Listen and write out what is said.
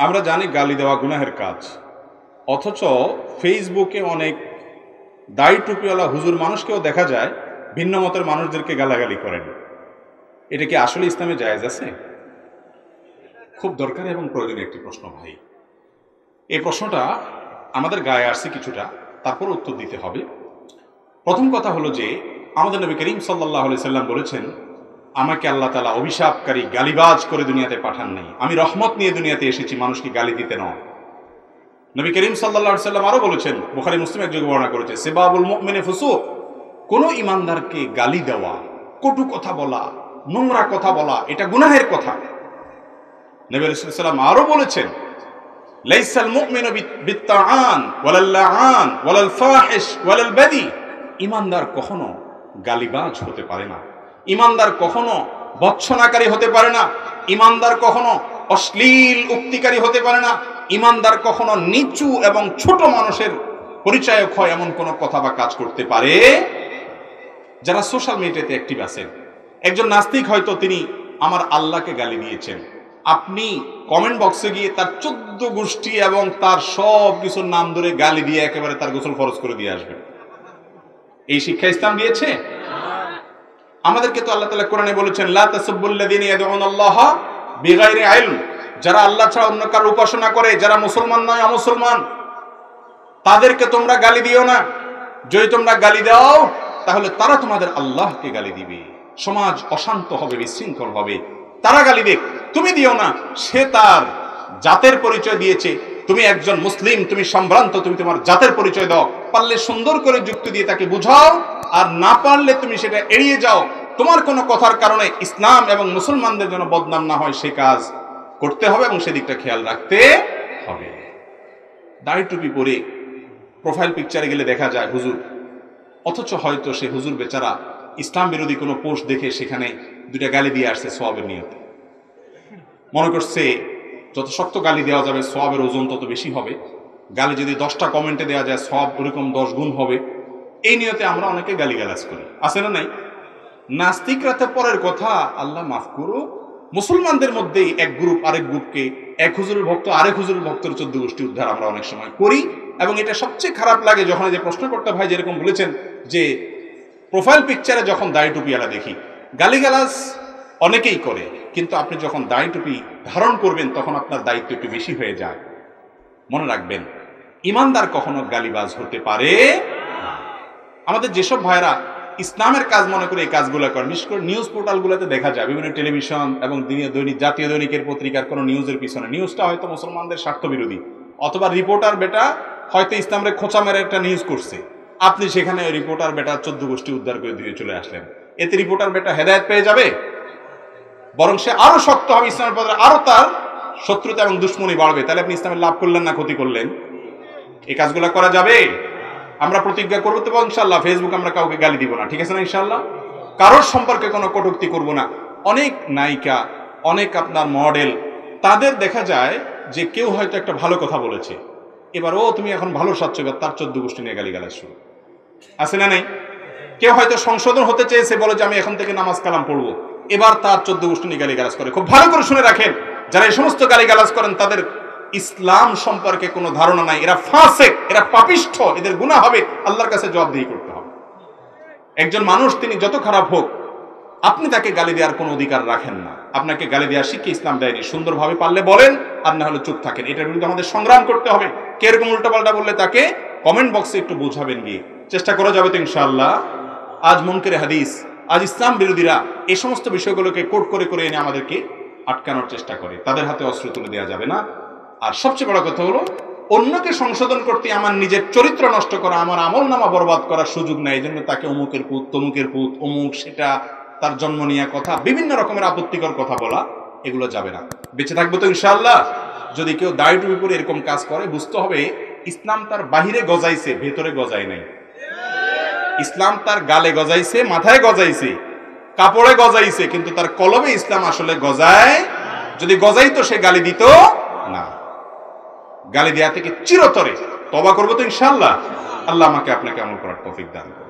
আমরা জানি গালি দেওয়া গুনাহের কাজ, অথচ ফেসবুকে অনেক দাড়ি টুপিওয়ালা হুজুর মানুষকেও দেখা যায় ভিন্ন মতের মানুষদেরকে গালাগালি করেন। এটা কি আসলে ইসলামে জায়েজ আছে? খুব দরকারি এবং প্রয়োজনীয় একটি প্রশ্ন ভাই। এই প্রশ্নটা আমাদের গায়ে আসছে কিছুটা, তারপর উত্তর দিতে হবে। প্রথম কথা হলো যে আমাদের নবী করিম সাল্লাল্লাহু আলাইহি সাল্লাম বলেছেন, আমাকে আল্লাহ তাআলা অভিশাপকারী গালিবাজ করে দুনিয়াতে পাঠান নাই, আমি রহমত নিয়ে দুনিয়াতে এসেছি মানুষকে গালি দিতে নয়। নবী করিম সাল্লাল্লাহু আলাইহি সাল্লাম আরো বলেছেন, বুখারী মুসলিম এক জায়গায় বর্ণনা করেছে, সিবাবুল মুমিনি ফুসুক, কোন ইমানদারকে গালি দেওয়া, কটু কথা বলা, নোংরা কথা বলা, এটা গুনাহের কথা। নবী রাসূলুল্লাহ সাল্লাল্লাহু আলাইহি সাল্লাম আরো বলেছেন, লাইসাল মুমিনু বিত্তাআন ওয়ালাল লাআন ওয়ালাল ফাহিশ ওয়ালাল বাদি, ইমানদার কখনো গালিবাজ হতে পারে না, ইমানদার কখনো ভৎসনাকারী হতে পারে না, ইমানদার কখনো অশ্লীল উক্তিকারী হতে পারে না, ইমানদার কখনো নিচু এবং ছোট মানুষের পরিচয়ক হয় এমন কোন কথা বা কাজ করতে পারে। যারা সোশ্যাল মিডিয়াতে অ্যাক্টিভ আছেন, একজন নাস্তিক হয়তো তিনি আমার আল্লাহকে গালি দিয়েছেন, আপনি কমেন্ট বক্সে গিয়ে তার 14 গোষ্ঠী এবং তার সব কিছুর নাম ধরে গালি দিয়ে একেবারে তার গোসল ফরজ করে দিয়ে আসবেন। এই শিক্ষা ইসলাম দিয়েছে? আমাদেরকে তো আল্লাহ তাআলা কোরআনে বলেছেন, লা তাসুবুল্লাযিনা ইয়াদউনাল্লাহা বিগাইরি ইলম, যারা আল্লাহ ছাড়া অন্য কারো উপাসনা করে, যারা মুসলমান নয় অমুসলমান, তাদেরকে তোমরা গালি দিও না। যদি তোমরা গালি দাও তাহলে তারা তোমাদের আল্লাহকে গালি দিবে, সমাজ অশান্ত হবে, বিশৃঙ্খল হবে। তারা গালি দেখ, তুমি দিও না। সে তার জাতের পরিচয় দিয়েছে, তুমি একজন মুসলিম, তুমি সম্ভ্রান্ত, তুমি তোমার জাতের পরিচয় দাও। পারলে সুন্দর করে যুক্তি দিয়ে তাকে বুঝাও, আর না পারলে তুমি সেটা এড়িয়ে যাও। তোমার কোনো কথার কারণে ইসলাম এবং মুসলমানদের জন্য বদনাম না হয় সে কাজ করতে হবে এবং সেদিকটা খেয়াল রাখতে হবে। দাড়ি টুপি পরে প্রোফাইল পিকচারে গেলে দেখা যায় হুজুর, অথচ হয়তো সে হুজুর বেচারা ইসলাম বিরোধী কোনো পোস্ট দেখে সেখানে দুইটা গালি দিয়ে আসছে সওয়াবের নিয়তে। মনে করছে যত শক্ত গালি দেওয়া যাবে সওয়াবের ওজন তত বেশি হবে, গালি যদি 10টা কমেন্টে দেওয়া যায় সওয়াব ওরকম 10 গুণ হবে। এই নিয়তে আমরা অনেকে গালিগালাজ করি, আছে না নাই? নাস্তিকরা তো পরের কথা, আল্লাহ মাফ করো, মুসলমানদের মধ্যেই এক গ্রুপ আরেক গ্রুপকে, এক হুজুরের ভক্ত আরেক হুজুরের ভক্তের 14 গোষ্ঠী উদ্ধার আমরা অনেক সময় করি। এবং এটা সবচেয়ে খারাপ লাগে যখন যে প্রশ্নকর্তা ভাই যেরকম বলেছেন যে প্রোফাইল পিকচারে যখন দাড়ি টুপিওয়ালা দেখি, গালিগালাজ অনেকেই করে, কিন্তু আপনি যখন দাড়ি টুপি ধারণ করবেন তখন আপনার দায়িত্ব একটু বেশি হয়ে যায়। মনে রাখবেন, ইমানদার কখনো গালিবাজ হতে পারে। আমাদের যেসব ভাইরা ইসলামের কাজ মনে করে এই কাজগুলো করেন, বিশেষ করে নিউজ পোর্টালগুলোতে দেখা যায়, বিভিন্ন টেলিভিশন এবং দৈনিক জাতীয় দৈনিকের পত্রিকার কোনো নিউজের পিছনে নিউজটা হয়তো মুসলমানদের স্বার্থ বিরোধী, অথবা রিপোর্টার বেটা হয়তো ইসলামের খোঁচা মেরে একটা নিউজ করছে, আপনি সেখানে রিপোর্টার বেটা 14 গোষ্ঠী উদ্ধার করে দিয়ে চলে আসলেন। এতে রিপোর্টার বেটা হেদায়েত পেয়ে যাবে? বরং সে আরো শক্ত হবে, ইসলামের পথে আরো তার শত্রুতা এবং দুশ্মনী বাড়বে। তাহলে আপনি ইসলামের লাভ করলেন না ক্ষতি করলেন? এই কাজগুলো করা যাবে? আমরা প্রতিজ্ঞা করবো তো ইনশাআল্লাহ, ফেসবুক আমরা কাউকে গালি দিব না, ঠিক আছে না ইনশাআল্লাহ? কারোর সম্পর্কে কোনো কটূক্তি করব না। অনেক নায়িকা, অনেক আপনার মডেল, তাদের দেখা যায় যে কেউ হয়তো একটা ভালো কথা বলেছে, এবার ও তুমি এখন ভালো সাচ্ছ, এবার তার 14 গোষ্ঠী নিয়ে গালিগালাজ শুরু, আছে না নেই? কেউ হয়তো সংশোধন হতে চেয়েছে, বলে যে আমি এখন থেকে নামাজ কালাম পড়বো, এবার তার 14 গোষ্ঠী নিয়ে গালিগালাজ করে। খুব ভালো করে শুনে রাখেন, যারা এই সমস্ত গালিগালাজ করেন তাদের ইসলাম সম্পর্কে কোনো ধারণা নাই, এরা ফাসিক, এরা পাপিষ্ঠ, এদের গুনাহ হবে, আল্লাহর কাছে জবাবদিহি করতে হবে। একজন মানুষ তিনি যত খারাপ হোক, আপনি তাকে গালি দেওয়ার কোনো অধিকার রাখেন না। আপনাকে গালি দেওয়ার শিক্ষা ইসলাম দেয়নি। সুন্দরভাবে পারলে বলেন, আর না হলে চুপ থাকেন। এটার বিরুদ্ধে আমাদের সংগ্রাম করতে হবে। কে এরকম উল্টাপাল্টা বললে তাকে কমেন্ট বক্সে একটু বোঝাবেন, গিয়ে চেষ্টা করা যাবে তো ইনশাআল্লাহ। আজ মুনকারে হাদিস, আজ ইসলাম বিরোধীরা এই সমস্ত বিষয়গুলোকে কোট করে করে এনে আমাদেরকে আটকানোর চেষ্টা করে, তাদের হাতে অস্ত্র তুলে দেওয়া যাবে না। আর সবচেয়ে বড় কথা হলো, অন্যকে সংশোধন করতে আমার নিজের চরিত্র নষ্ট করা, আমার আমল নামা বরবাদ করার সুযোগ নেই। এই জন্য তাকে অমুকের পুত, তমুকের পুত, অমুক, সেটা তার জন্ম নিয়ে কথা, বিভিন্ন রকমের আপত্তিকর কথা বলা, এগুলো যাবে না। বেঁচে থাকবো তো ইনশাআল্লাহ। যদি কেউ দাড়ি টুপি পরে এরকম কাজ করে, বুঝতে হবে ইসলাম তার বাহিরে গজাইছে, ভেতরে গজায় নাই। ইসলাম তার গালে গজাইছে, মাথায় গজাইছে, কাপড়ে গজাইছে, কিন্তু তার কলবে ইসলাম আসলে গজায়। যদি গজাইতো সে গালি দিত না। গালি দেয়া থেকে চিরতরে তওবা করবো তো ইনশাআল্লাহ। আল্লাহ আমাকে আপনাকে আমল করার তৌফিক দান করুন।